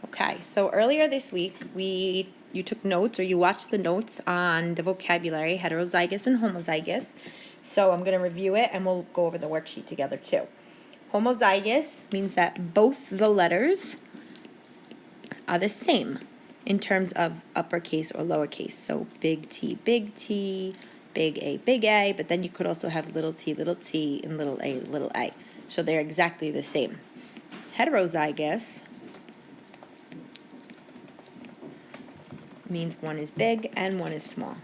Okay, so earlier this week, you took notes or you watched the notes on the vocabulary, heterozygous and homozygous. So I'm going to review it and we'll go over the worksheet together too. Homozygous means that both the letters are the same in terms of uppercase or lowercase. So big T, big A, but then you could also have little t, and little a. So they're exactly the same. Heterozygous means one is big and one is small.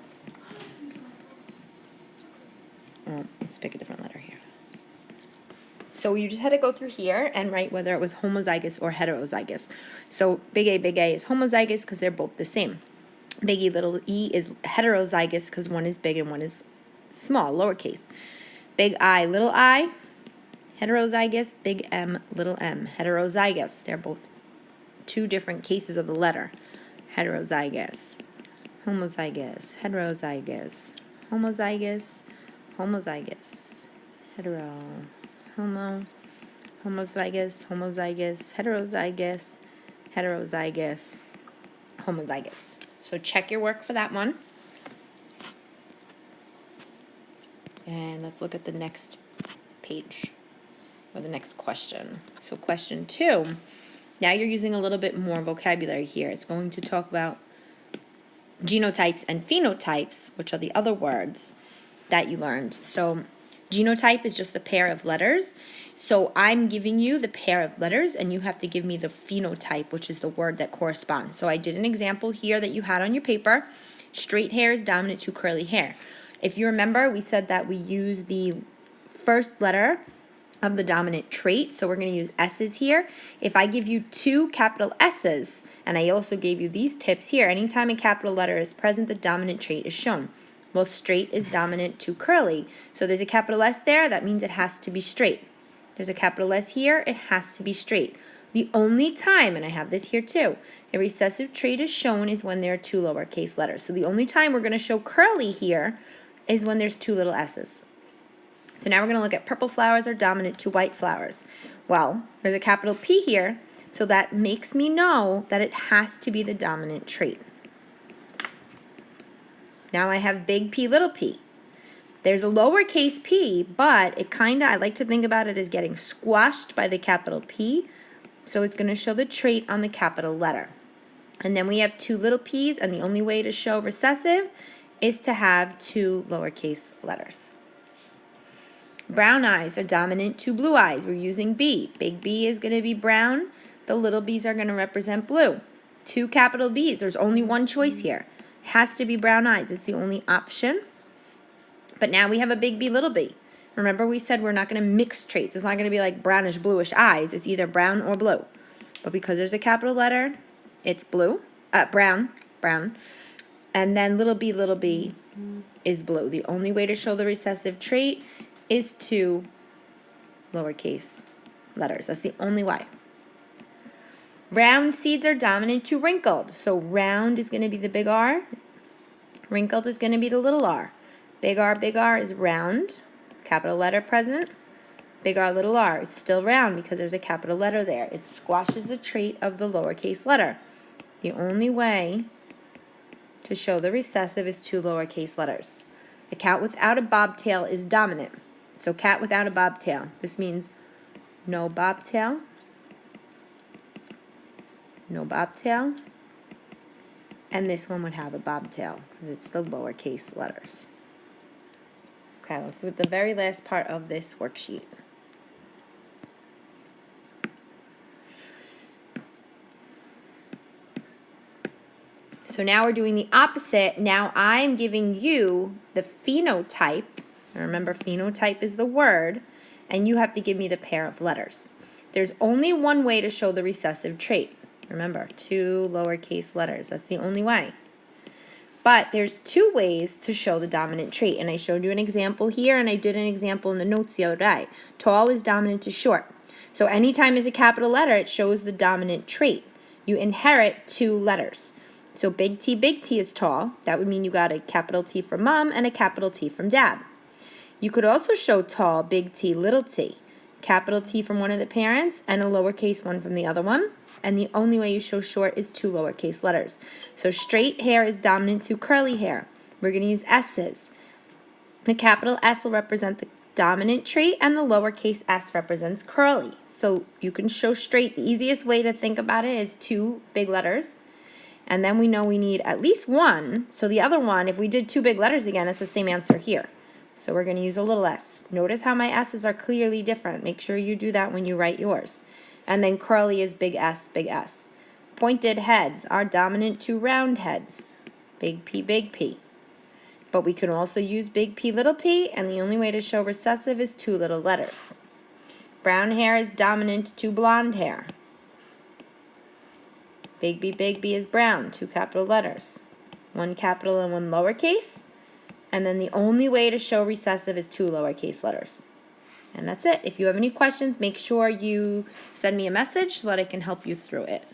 Let's pick a different letter here. So you just had to go through here and write whether it was homozygous or heterozygous. So big A is homozygous because they're both the same. Big E, little e is heterozygous because one is big and one is small, lowercase. Big I, little I, heterozygous. Big M, little m, heterozygous. They're both two different cases of the letter. Heterozygous, homozygous, heterozygous, homozygous, homozygous, hetero, homo, homozygous, homozygous, heterozygous, heterozygous, homozygous. So check your work for that one. And let's look at the next page or the next question. So question 2. Now you're using a little bit more vocabulary here. It's going to talk about genotypes and phenotypes, which are the other words that you learned. So genotype is just the pair of letters. So I'm giving you the pair of letters, and you have to give me the phenotype, which is the word that corresponds. So I did an example here that you had on your paper. Straight hair is dominant to curly hair. If you remember, we said that we use the first letter of the dominant trait, so we're going to use S's here. If I give you 2 capital S's, and I also gave you these tips here, anytime a capital letter is present, the dominant trait is shown. Well, straight is dominant to curly, so there's a capital S there, that means it has to be straight. There's a capital S here, it has to be straight. The only time, and I have this here too, a recessive trait is shown is when there are 2 lowercase letters. So the only time we're going to show curly here is when there's 2 little S's. So now we're going to look at purple flowers are dominant to white flowers. Well, there's a capital P here, so that makes me know that it has to be the dominant trait. Now I have big P, little p. There's a lowercase p, but I like to think about it as getting squashed by the capital P, so it's going to show the trait on the capital letter. And then we have 2 little p's, and the only way to show recessive is to have 2 lowercase letters. Brown eyes are dominant to blue eyes. We're using B. Big B is going to be brown. The little b's are going to represent blue. 2 capital B's. There's only one choice here. It has to be brown eyes. It's the only option. But now we have a big B, little b. Remember we said we're not going to mix traits. It's not going to be like brownish, bluish eyes. It's either brown or blue. But because there's a capital letter, it's blue. Brown. And then little b is blue. The only way to show the recessive trait is 2 lowercase letters. That's the only way. Round seeds are dominant to wrinkled. So round is going to be the big R. Wrinkled is going to be the little r. Big R is round. Capital letter present. Big R, little r is still round because there's a capital letter there. It squashes the trait of the lowercase letter. The only way to show the recessive is 2 lowercase letters. A cat without a bobtail is dominant. So cat without a bobtail. This means no bobtail, and this one would have a bobtail because it's the lowercase letters. Okay, let's do the very last part of this worksheet. So now we're doing the opposite. Now I'm giving you the phenotype. Remember, phenotype is the word, and you have to give me the pair of letters. There's only one way to show the recessive trait. Remember, 2 lowercase letters. That's the only way. But there's 2 ways to show the dominant trait, and I showed you an example here, and I did an example in the notes the other day. Tall is dominant to short. So anytime there's a capital letter, it shows the dominant trait. You inherit 2 letters. So big T is tall. That would mean you got a capital T from mom and a capital T from dad. You could also show tall, big T, little t. capital T from one of the parents and a lowercase one from the other one. And the only way you show short is 2 lowercase letters. So straight hair is dominant to curly hair. We're going to use S's. The capital S will represent the dominant trait, and the lowercase s represents curly. So you can show straight. The easiest way to think about it is 2 big letters. And then we know we need at least 1. So the other one, if we did 2 big letters again, it's the same answer here. So we're going to use a little s. Notice how my s's are clearly different. Make sure you do that when you write yours. And then curly is big S, big S. Pointed heads are dominant to round heads. Big P, big P. But we can also use big P, little p, and the only way to show recessive is 2 little letters. Brown hair is dominant to blonde hair. Big B is brown, 2 capital letters. 1 capital and 1 lowercase. And then the only way to show recessive is 2 lowercase letters. And that's it. If you have any questions, make sure you send me a message so that I can help you through it.